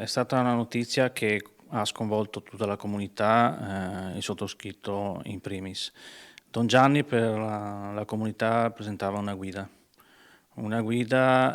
È stata una notizia che ha sconvolto tutta la comunità, il sottoscritto in primis. Don Gianni per la comunità rappresentava una guida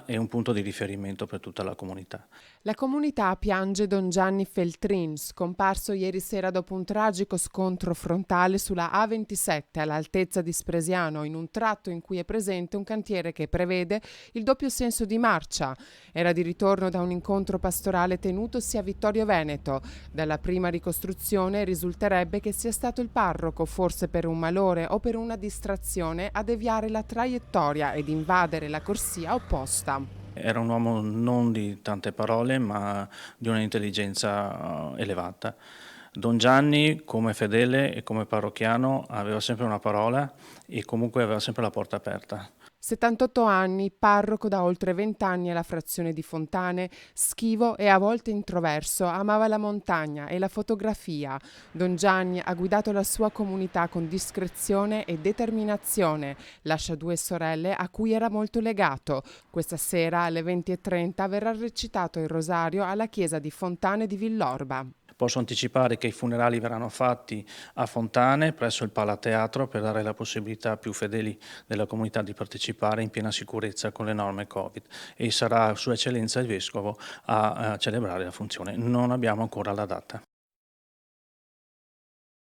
e un punto di riferimento per tutta la comunità. La comunità piange Don Gianni Feltrin, scomparso ieri sera dopo un tragico scontro frontale sulla A27 all'altezza di Spresiano, in un tratto in cui è presente un cantiere che prevede il doppio senso di marcia. Era di ritorno da un incontro pastorale tenutosi a Vittorio Veneto. Dalla prima ricostruzione risulterebbe che sia stato il parroco, forse per un malore o per una distrazione, a deviare la traiettoria ed invadere la corsia opposta. Era un uomo non di tante parole, ma di una intelligenza elevata. Don Gianni, come fedele e come parrocchiano, aveva sempre una parola e comunque aveva sempre la porta aperta. 78 anni, parroco da oltre 20 anni alla frazione di Fontane, schivo e a volte introverso, amava la montagna e la fotografia. Don Gianni ha guidato la sua comunità con discrezione e determinazione. Lascia due sorelle a cui era molto legato. Questa sera alle 20:30 verrà recitato il rosario alla chiesa di Fontane di Villorba. Posso anticipare che i funerali verranno fatti a Fontane, presso il Palateatro, per dare la possibilità a più fedeli della comunità di partecipare in piena sicurezza con le norme Covid e sarà Sua Eccellenza il Vescovo a celebrare la funzione. Non abbiamo ancora la data.